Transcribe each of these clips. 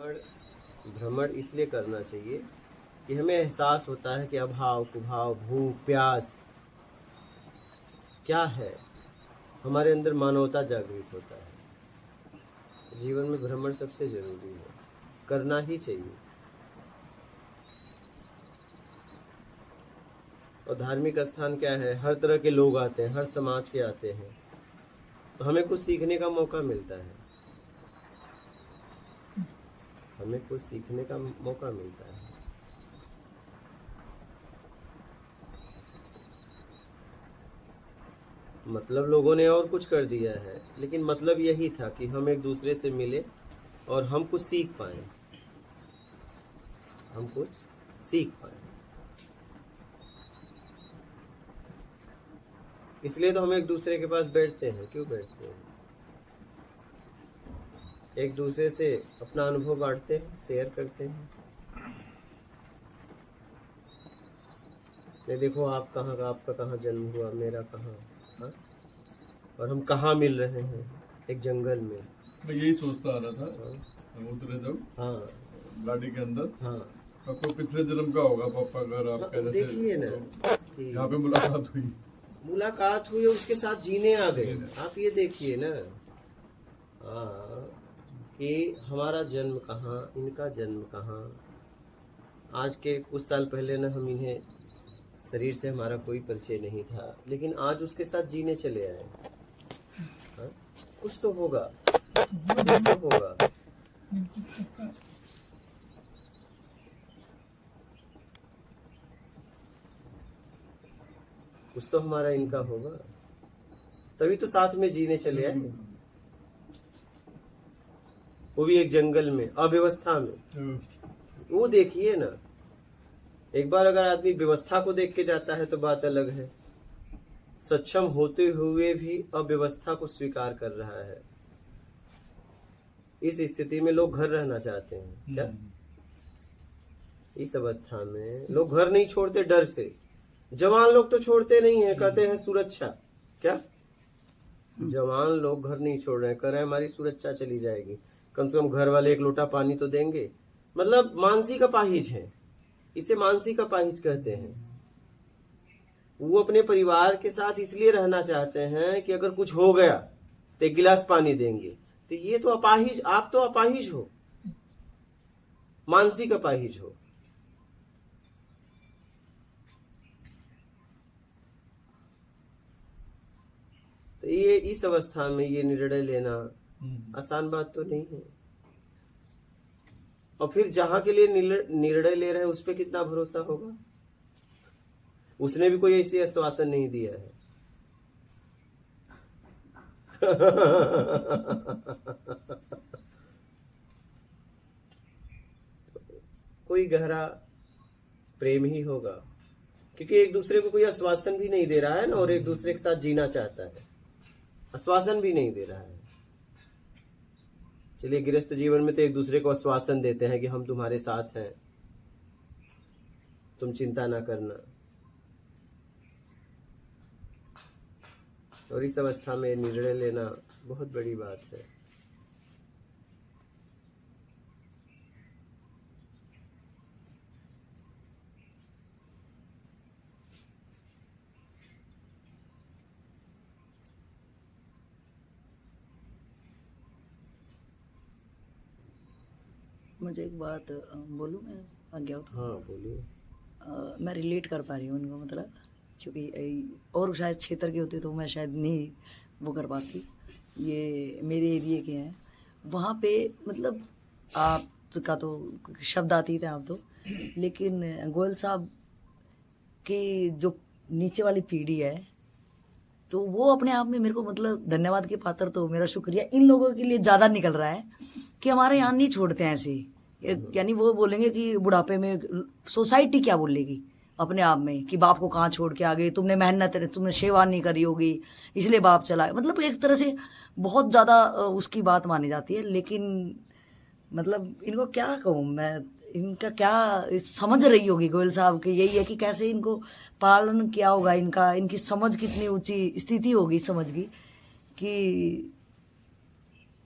भ्रमण इसलिए करना चाहिए कि हमें एहसास होता है कि अभाव कुभाव भूख प्यास क्या है, हमारे अंदर मानवता जागृत होता है। जीवन में भ्रमण सबसे जरूरी है, करना ही चाहिए। और धार्मिक स्थान क्या है, हर तरह के लोग आते हैं, हर समाज के आते हैं, तो हमें कुछ सीखने का मौका मिलता है, हमें कुछ सीखने का मौका मिलता है। मतलब लोगों ने और कुछ कर दिया है, लेकिन मतलब यही था कि हम एक दूसरे से मिले और हम कुछ सीख पाए, हम कुछ सीख पाए। इसलिए तो हम एक दूसरे के पास बैठते हैं। क्यों बैठते हैं? एक दूसरे से अपना अनुभव बांटते हैं, शेयर करते हैं। ये देखो आप कहाँ का, आपका कहाँ जन्म हुआ, मेरा कहाँ, हाँ? और हम कहाँ मिल रहे हैं, एक जंगल में। मैं यही सोचता आ रहा था, हम उतरे जब हाँ गाड़ी के अंदर, हाँ, आपको पिछले जन्म का होगा पापा अगर आप देखिए ना, यहाँ पे मुलाकात हुई, उसके साथ जीने आ गए। आप ये देखिए ना, हाँ, कि हमारा जन्म कहाँ, इनका जन्म कहाँ। आज के कुछ साल पहले ना हम इन्हें शरीर से हमारा कोई परिचय नहीं था, लेकिन आज उसके साथ जीने चले आए। हाँ? कुछ तो होगा, कुछ तो होगा। कुछ तो हमारा इनका होगा, तभी तो साथ में जीने चले आए, वो भी एक जंगल में, अव्यवस्था में। वो देखिए ना, एक बार अगर आदमी व्यवस्था को देख के जाता है तो बात अलग है, सक्षम होते हुए भी अव्यवस्था को स्वीकार कर रहा है। इस स्थिति में लोग घर रहना चाहते हैं क्या? इस अवस्था में लोग घर नहीं छोड़ते डर से। जवान लोग तो छोड़ते नहीं है, कहते हैं सुरक्षा। क्या जवान लोग घर नहीं छोड़ रहे हैं, कह रहे हैं हमारी सुरक्षा चली जाएगी, कम से कम घर वाले एक लोटा पानी तो देंगे। मतलब मानसिक अपाहिज है, इसे मानसिक अपाहिज कहते हैं। वो अपने परिवार के साथ इसलिए रहना चाहते हैं कि अगर कुछ हो गया तो एक गिलास पानी देंगे। तो ये तो अपाहिज, आप तो अपाहिज हो, मानसिक अपाहिज हो। तो ये इस अवस्था में ये निर्णय लेना आसान बात तो नहीं है। और फिर जहां के लिए निर्णय ले रहे हैं उस पर कितना भरोसा होगा? उसने भी कोई ऐसी आश्वासन नहीं दिया है। कोई गहरा प्रेम ही होगा, क्योंकि एक दूसरे को कोई आश्वासन भी नहीं दे रहा है ना, और एक दूसरे के साथ जीना चाहता है, आश्वासन भी नहीं दे रहा है। चलिए गृहस्थ जीवन में तो एक दूसरे को आश्वासन देते हैं कि हम तुम्हारे साथ हैं, तुम चिंता ना करना। और इस अवस्था में निर्णय लेना बहुत बड़ी बात है। मुझे एक बात बोलूँ मैं, आज्ञा हो तो? हाँ बोलिए। मैं रिलेट कर पा रही हूँ उनको, मतलब क्योंकि और शायद क्षेत्र की होती तो मैं शायद नहीं वो कर पाती। ये मेरे एरिए के हैं, वहाँ पे मतलब आपका तो शब्द आतीत है आप तो, लेकिन गोयल साहब की जो नीचे वाली पीढ़ी है तो वो अपने आप में मेरे को मतलब धन्यवाद के पात्र, तो मेरा शुक्रिया इन लोगों के लिए ज़्यादा निकल रहा है कि हमारे यहाँ नहीं छोड़ते हैं ऐसे। यानी वो बोलेंगे कि बुढ़ापे में सोसाइटी क्या बोलेगी अपने आप में कि बाप को कहाँ छोड़ के आ गए, तुमने मेहनत, तुमने सेवा नहीं करी होगी इसलिए बाप चला। मतलब एक तरह से बहुत ज़्यादा उसकी बात मानी जाती है। लेकिन मतलब इनको क्या कहूँ मैं, इनका क्या समझ रही होगी गोयल साहब की, यही है कि कैसे इनको पालन किया होगा इनका, इनकी समझ कितनी ऊंची स्थिति होगी समझ की, कि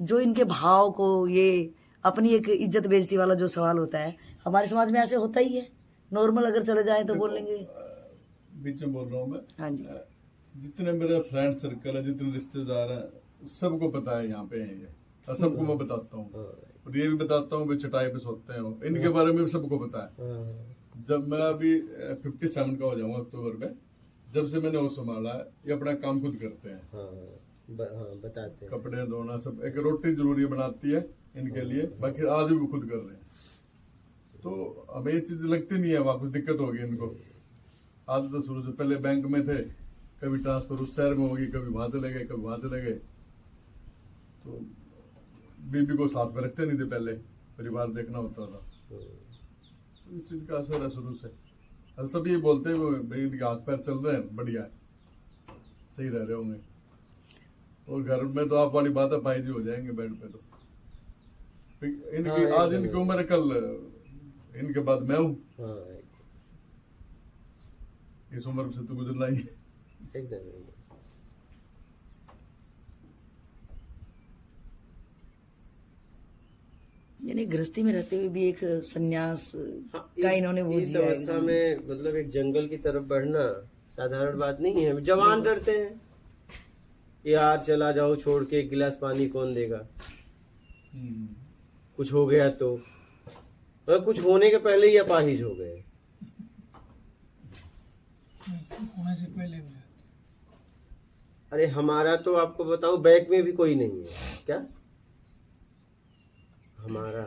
जो इनके भाव को ये अपनी एक इज्जत बेइज्जती वाला जो सवाल होता है, हमारे समाज में ऐसे होता ही है। नॉर्मल अगर चले जाए तो बोल लेंगे। बीच में बोल रहा हूँ मैं। हाँ जी। जितने मेरे फ्रेंड सर्कल है, जितने रिश्तेदार हैं, सबको पता है यहाँ पे हैं ये, और सबको मैं बताता हूँ, और ये भी बताता हूँ वे चटाई पे सोते हैं, इनके बारे में भी सबको पता है। जब मैं अभी 57 का हो जाऊंगा अक्टूबर में, जब से मैंने वो संभाला है, ये अपना काम खुद करते हैं। बताते हैं। कपड़े धोना सब, एक रोटी जरूरी बनाती है इनके लिए, बाकी आज भी वो खुद कर रहे हैं। तो हमें ये चीज लगती नहीं है वहाँ कुछ दिक्कत होगी इनको। आज तो शुरू से पहले बैंक में थे, कभी ट्रांसफर उस शहर में होगी, कभी वहां चले गए, कभी वहां चले गए। तो बीबी को साथ में रखते नहीं थे, पहले परिवार देखना होता था। तो इस चीज का असर है शुरू से। और सब ये बोलते हैं भाई इनके हाथ पैर चल रहे हैं, बढ़िया है, सही रह रहे होंगे। और घर में तो आप वाली बात है, भाई जी हो जाएंगे बेड पे। तो इनकी आज इनकी उम्र, कल इनके बाद मैं हूँ। इस उम्र से तो गुजरना ही है। एकदम। यानी गृहस्थी में रहते हुए भी एक संन्यास का इन्होंने वो इस जिया है। अवस्था में मतलब एक जंगल की तरफ बढ़ना साधारण बात नहीं है। जवान डरते हैं, यार चला जाओ छोड़ के, एक गिलास पानी कौन देगा, कुछ हो गया तो। मतलब कुछ होने के पहले ही अपाहिज हो गए। होने से पहले हुआ। अरे हमारा तो आपको बताऊं, बैक में भी कोई नहीं है क्या हमारा।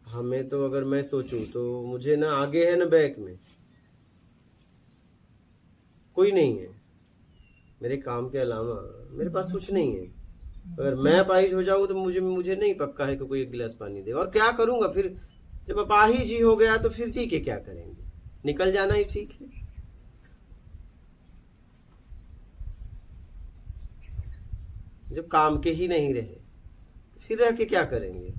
हमें तो अगर मैं सोचूं तो मुझे ना आगे है ना बैक में, कोई नहीं है। मेरे काम के अलावा मेरे पास कुछ नहीं है। अगर मैं अपाहिज हो जाऊं तो मुझे नहीं पक्का है कि कोई एक गिलास पानी दे। और क्या करूंगा फिर, जब अपाहिज ही हो गया तो फिर जी के क्या करेंगे, निकल जाना ही ठीक है। जब काम के ही नहीं रहे फिर रह के क्या करेंगे।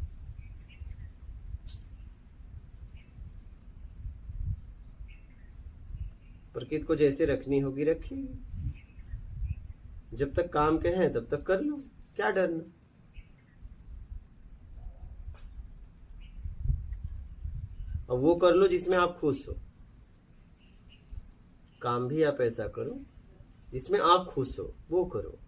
प्रकृति को जैसे रखनी होगी रखिए। जब तक काम के हैं तब तक कर लो, क्या डरना। और वो कर लो जिसमें आप खुश हो। काम भी आप ऐसा करो जिसमें आप खुश हो, वो करो।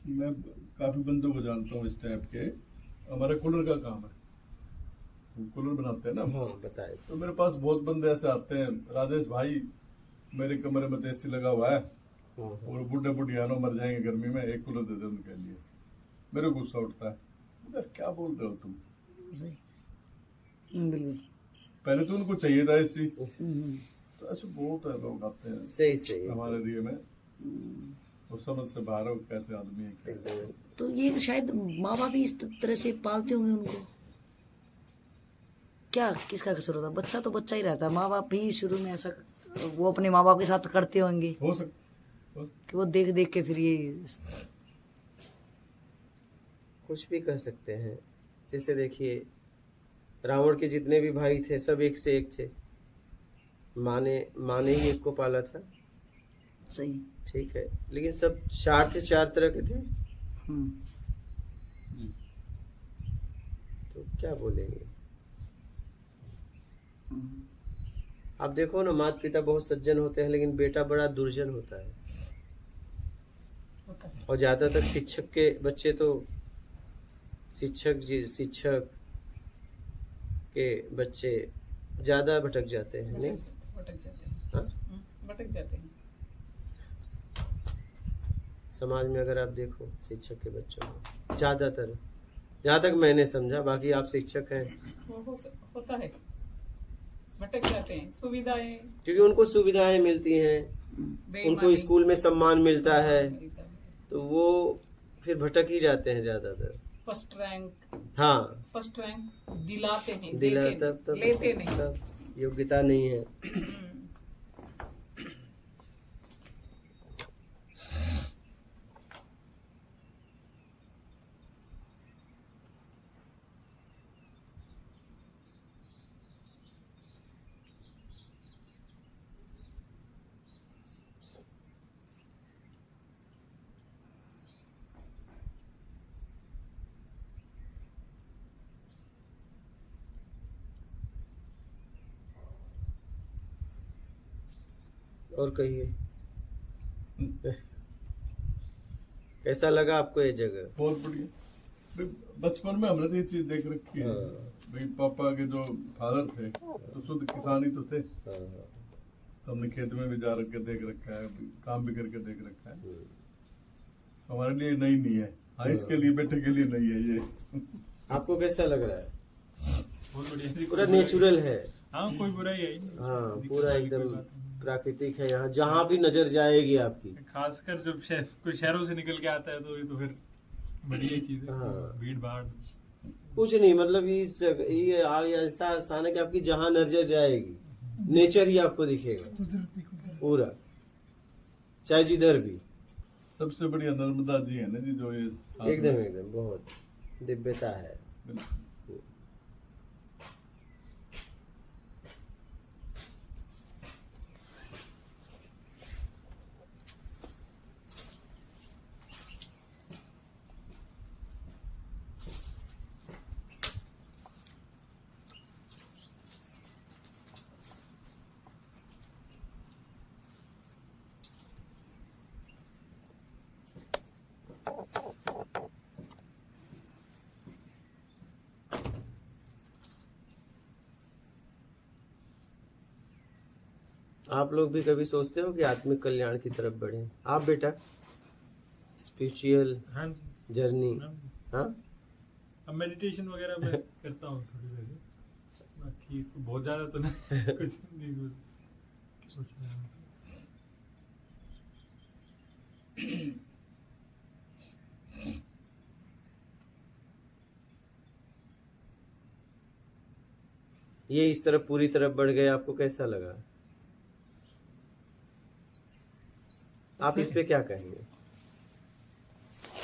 मैं काफी बंदों को जानता हूँ इस टाइप के। हमारा कूलर का काम है, कूलर बनाते हैं ना। हाँ बताए। तो मेरे पास बहुत बंदे ऐसे आते हैं, राजेश भाई मेरे कमरे में तो एसी लगा हुआ है और बुढ़े बुढ़ियानो मर जाएंगे गर्मी में, एक कूलर दे दे उनके लिए। मेरे को गुस्सा उठता है, यार क्या बोल रहे हो तुम। बिल्कुल। पहले तो उनको चाहिए था एसी। तो ऐसे बहुत है लोग आते हैं सही हमारे एरिया में, वो समझ से बाहर हो कैसे आदमी है क्या। तो ये शायद माँ बाप ही इस तरह से पालते होंगे उनको। क्या किसका कसूर होता, बच्चा तो बच्चा ही रहता है। माँ बाप भी शुरू में ऐसा वो अपने माँ बाप के साथ करते होंगे हो सकता कि वो देख देख के फिर ये कुछ भी कह सकते हैं। जैसे देखिए, रावण के जितने भी भाई थे सब एक से एक थे। माँ ने ही एक को पाला था, सही। ठीक है, लेकिन सब चार थे, चार तरह के थे। तो क्या बोलेंगे। आप देखो ना, माता पिता बहुत सज्जन होते हैं लेकिन बेटा बड़ा दुर्जन होता है। और ज्यादातर शिक्षक के बच्चे तो शिक्षक के बच्चे ज्यादा भटक जाते हैं, नहीं? भटक जाते हैं। समाज में अगर आप देखो शिक्षक के बच्चों में ज्यादातर, जहाँ तक मैंने समझा, बाकी आप शिक्षक हैं, होता है, भटक जाते हैं। सुविधाएं, क्योंकि उनको सुविधाएं मिलती हैं, उनको स्कूल में सम्मान मिलता है, तो वो फिर भटक ही जाते हैं ज्यादातर। फर्स्ट रैंक, हाँ, फर्स्ट रैंक दिलाते हैं, तब लेते नहीं। तब योग्यता नहीं है। और कहिए, कैसा लगा आपको ये जगह? बहुत बढ़िया। भाई, बचपन में हमने तो ये चीज देख रखी है। हाँ। भाई पापा के जो फादर थे तो शुद्ध किसान ही तो थे, हाँ, तो हमने खेत में भी जा रख के देख रखा है, काम भी करके देख रखा है। हमारे लिए नई नहीं है। हाँ, इसके लिए बेटे के लिए नहीं है ये। आपको कैसा लग रहा है? बहुत बढ़िया। पूरा नेचुरल है। हाँ, कोई बुराई है ही नहीं। हाँ, दिक्कत पूरा वाली एकदम कोई बात नहीं। प्राकृतिक है। यहाँ जहाँ भी नजर जाएगी आपकी। खासकर जब कोई शहरों से निकल के आता है तो ये तो फिर बढ़िया चीज है। हाँ। भीड़ भाड़ कुछ नहीं, मतलब इस जगह ये ऐसा स्थान है कि आपकी जहाँ नजर जाएगी नेचर ही आपको दिखेगा पूरा, चाहे जिधर भी। सबसे बढ़िया नर्मदा जी है ना जी, जो ये साथ में- एकदम एकदम बहुत दिव्यता है। बिल्कुल। आप लोग भी कभी सोचते हो कि आत्मिक कल्याण की तरफ बढ़े? आप बेटा स्पिरिचुअल हाँ जर्नी? हाँ। हाँ, अब मेडिटेशन वगैरह मैं करता हूँ थोड़ी देर, बाकी बहुत ज्यादा तो नहीं कुछ नहीं सोच रहा हूँ। ये इस तरफ पूरी तरफ बढ़ गए, आपको कैसा लगा? आप इस पे क्या कहेंगे?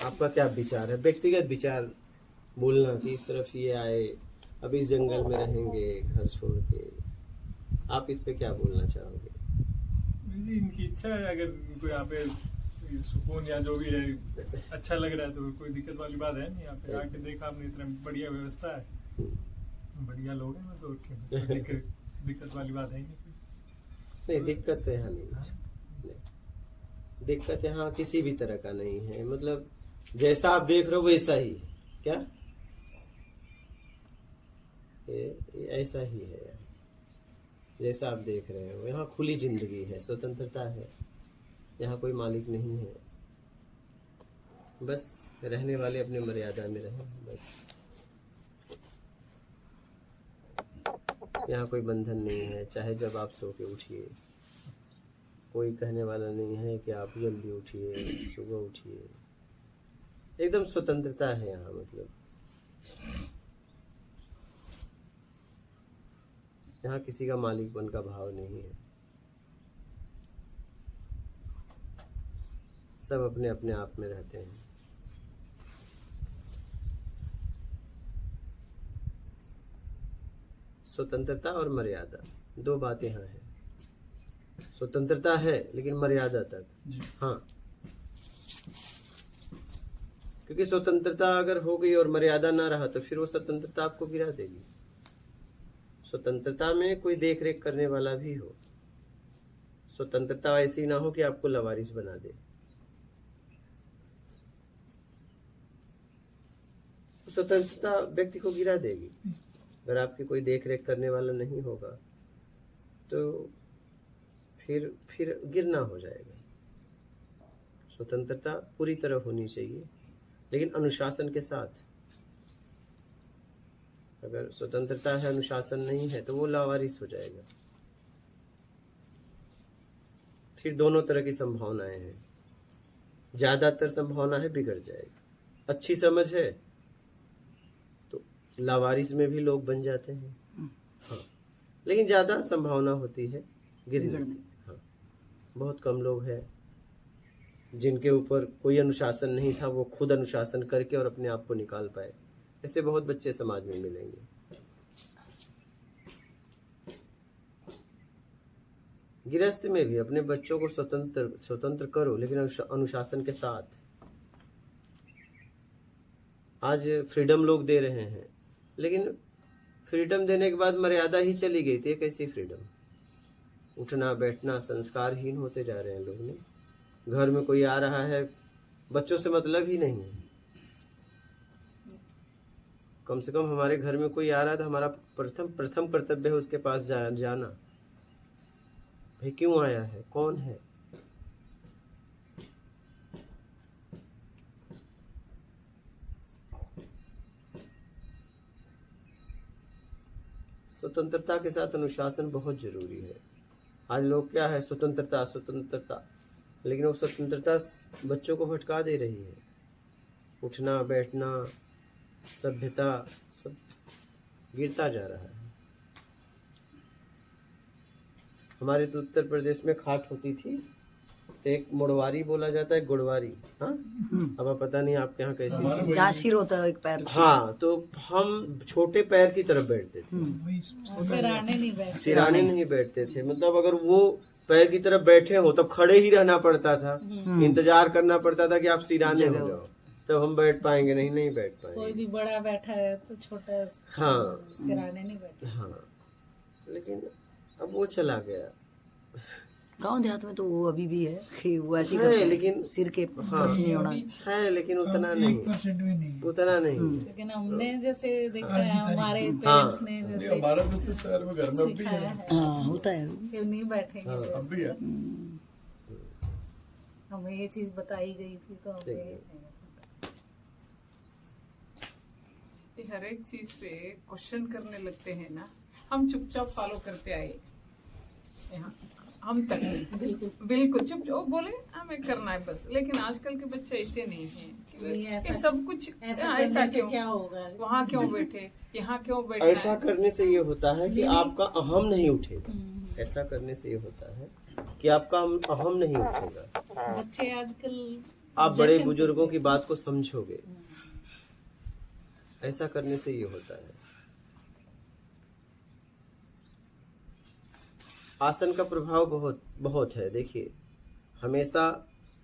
आपका क्या विचार है, व्यक्तिगत विचार बोलना कि इस तरफ ये आए, अब इस जंगल में रहेंगे घर छोड़ के, आप इस पे क्या बोलना चाहोगे? मेरी इनकी इच्छा है, अगर इनको यहाँ पे सुकून या जो भी है अच्छा लग रहा है तो कोई दिक्कत वाली बात है नहीं। यहाँ पे आके देखा आपने, इतना बढ़िया व्यवस्था है, बढ़िया लोग हैं, तो दिक्कत वाली बात है ही नहीं। नहीं, दिक्कत तो यहाँ नहीं है। दिक्कत यहाँ किसी भी तरह का नहीं है, मतलब जैसा आप देख रहे हो वैसा ही है। क्या ये ऐसा ही है यार, जैसा आप देख रहे हो। यहाँ खुली जिंदगी है, स्वतंत्रता है, यहाँ कोई मालिक नहीं है। बस रहने वाले अपने मर्यादा में रहें बस। यहाँ कोई बंधन नहीं है, चाहे जब आप सो के उठिए, कोई कहने वाला नहीं है कि आप जल्दी उठिए, सुबह उठिए। एकदम स्वतंत्रता है यहाँ, मतलब यहाँ किसी का मालिकपन का भाव नहीं है। सब अपने अपने आप में रहते हैं। स्वतंत्रता और मर्यादा, दो बातें यहाँ हैं। स्वतंत्रता है लेकिन मर्यादा तक। हाँ, क्योंकि स्वतंत्रता अगर हो गई और मर्यादा ना रहा तो फिर वो स्वतंत्रता आपको गिरा देगी। स्वतंत्रता में कोई देख रेख करने वाला भी हो। स्वतंत्रता ऐसी ना हो कि आपको लवारिस बना दे। स्वतंत्रता व्यक्ति को गिरा देगी। अगर आपकी कोई देख रेख करने वाला नहीं होगा तो फिर गिरना हो जाएगा। स्वतंत्रता पूरी तरह होनी चाहिए लेकिन अनुशासन के साथ। अगर स्वतंत्रता है, अनुशासन नहीं है, तो वो लावारिस हो जाएगा। फिर दोनों तरह की संभावनाएं हैं। ज्यादातर संभावना है बिगड़ जाएगा। अच्छी समझ है तो लावारिस में भी लोग बन जाते हैं। हाँ, लेकिन ज्यादा संभावना होती है गिरने की। हाँ, बहुत कम लोग हैं जिनके ऊपर कोई अनुशासन नहीं था, वो खुद अनुशासन करके और अपने आप को निकाल पाए। ऐसे बहुत बच्चे समाज में मिलेंगे। गृहस्थ में भी अपने बच्चों को स्वतंत्र करो लेकिन अनुशासन के साथ। आज फ्रीडम लोग दे रहे हैं लेकिन फ्रीडम देने के बाद मर्यादा ही चली गई थी। कैसी फ्रीडम? उठना बैठना संस्कारहीन होते जा रहे हैं लोग नहीं। घर में कोई आ रहा है, बच्चों से मतलब ही नहीं है। कम से कम हमारे घर में कोई आ रहा है तो हमारा प्रथम कर्तव्य है उसके पास जाना। भाई क्यों आया है, कौन है। स्वतंत्रता के साथ अनुशासन बहुत जरूरी है। आज लोग क्या है, स्वतंत्रता स्वतंत्रता, लेकिन वो स्वतंत्रता बच्चों को भटका दे रही है। उठना बैठना सभ्यता सब गिरता जा रहा है। हमारे तो उत्तर प्रदेश में खाट होती थी तो एक मुड़वारी बोला जाता है, गुड़वारी। हाँ, अब पता नहीं आपके यहाँ कैसे। जहाँ सिर होता है एक पैर। हाँ, तो हम छोटे पैर की तरफ बैठते थे, सिराने नहीं बैठते थे। मतलब अगर वो पैर की तरफ बैठे हो तब खड़े ही रहना पड़ता था, इंतजार करना पड़ता था कि आप सिराने हो जाओ तब हम बैठ पाएंगे, नहीं बैठ पाएंगे। कोई भी बड़ा बैठा है तो छोटा हाँ सिराने नहीं बैठा। हाँ, लेकिन अब वो चला गया। गांव देहात में तो वो अभी भी है कि वो ऐसी है, करते हैं, लेकिन सिर के हाँ नहीं होना। है, लेकिन उतना नहीं, उतना नहीं। लेकिन हमने जैसे देखा है हमारे हाँ। पेरेंट्स ने नहीं, जैसे हमारे जैसे शहर में घर में अब भी सिखाया है, है हाँ होता है। कि नहीं बैठेंगे। हाँ। अब भी है। हमें ये चीज बताई गई थी तो हमें देखिए। ये हर एक चीज पे क्वेश्चन करने लगते हैं ना, हम चुपचाप फॉलो करते आए यहाँ हम तक। बिल्कुल चुप वो बोले हमें करना है बस। लेकिन आजकल के बच्चे ऐसे नहीं हैं ऐसा- ये सब कुछ ऐसा ऐसा करने से क्यों, क्या होगा। वहाँ क्यों बैठे, यहाँ क्यों बैठे। ऐसा करने से ये होता है कि आपका अहम नहीं उठेगा। ऐसा करने से ये होता है कि आपका अहम नहीं उठेगा। बच्चे आजकल आप बड़े बुजुर्गों की बात को समझोगे। ऐसा करने से ये होता है। आसन का प्रभाव बहुत बहुत है। देखिए, हमेशा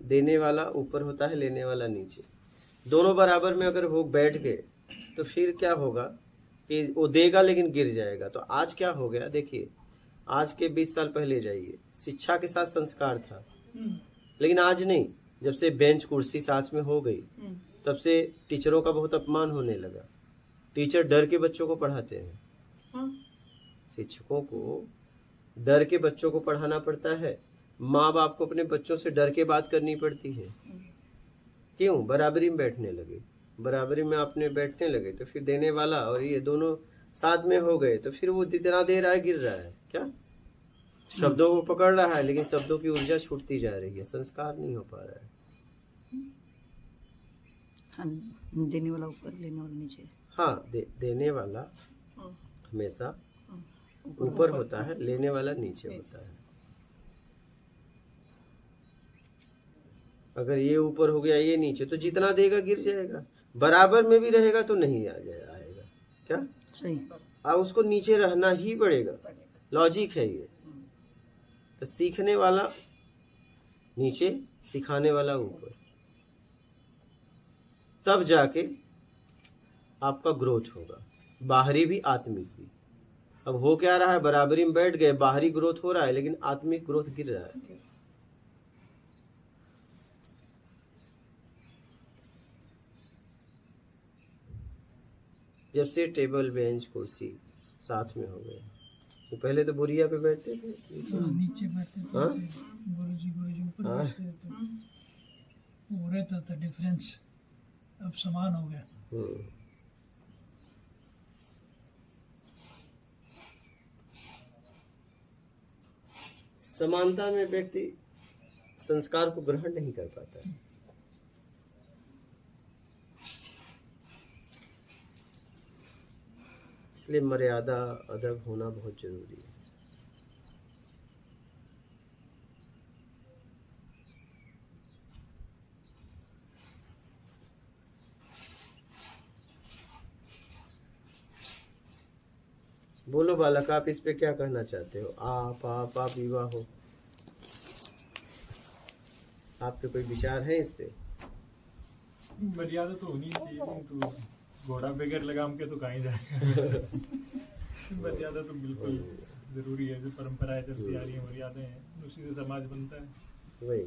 देने वाला ऊपर होता है, लेने वाला नीचे। दोनों बराबर में अगर वो बैठ गए तो फिर क्या होगा कि वो देगा लेकिन गिर जाएगा। तो आज क्या हो गया, देखिए आज के 20 साल पहले जाइए, शिक्षा के साथ संस्कार था, लेकिन आज नहीं। जब से बेंच कुर्सी साथ में हो गई तब से टीचरों का बहुत अपमान होने लगा। टीचर डर के बच्चों को पढ़ाते हैं। हाँ। शिक्षकों को डर के बच्चों को पढ़ाना पड़ता है। माँ बाप को अपने बच्चों से डर के बात करनी पड़ती है। क्यों? बराबरी में बैठने लगे। बराबरी में आपने बैठने लगे तो फिर देने वाला और ये दोनों साथ में हो गए तो फिर वो जितना दे रहा है गिर रहा है। क्या शब्दों को पकड़ रहा है लेकिन शब्दों की ऊर्जा छूटती जा रही है, संस्कार नहीं हो पा रहा है। देने वाला ऊपर, लेने वाला नीचे। हाँ, देने वाला हमेशा ऊपर होता है, लेने वाला नीचे होता है। अगर ये ऊपर हो गया ये नीचे तो जितना देगा गिर जाएगा। बराबर में भी रहेगा तो नहीं आएगा। क्या सही। अब उसको नीचे रहना ही पड़ेगा। लॉजिक है ये। तो सीखने वाला नीचे, सिखाने वाला ऊपर, तब जाके आपका ग्रोथ होगा, बाहरी भी आत्मिक भी। अब हो क्या रहा है, बराबरी में बैठ गए, बाहरी ग्रोथ हो रहा है लेकिन आत्मिक ग्रोथ गिर रहा है। जब से टेबल बेंच कुर्सी साथ में हो गए, तो पहले तो बुरिया पे बैठते थे, नीचे बैठते थे। हाँ? गुरुजी ऊपर हाँ? बैठते थे तो वो रहता था डिफरेंस। अब समान हो गया। समानता में व्यक्ति संस्कार को ग्रहण नहीं कर पाता। इसलिए मर्यादा अदब होना बहुत जरूरी है। बोलो बालक, आप इस पे क्या कहना चाहते हो? आप विवाह हो, आपके कोई विचार है इस पे? मर्यादा तो होनी चाहिए, तो घोड़ा बगैर लगाम के तो कहीं जाएगा। मर्यादा तो बिल्कुल जरूरी है, जो परंपराएं चलती आ रही हैं मर्यादाएं हैं, उसी से समाज बनता है। वही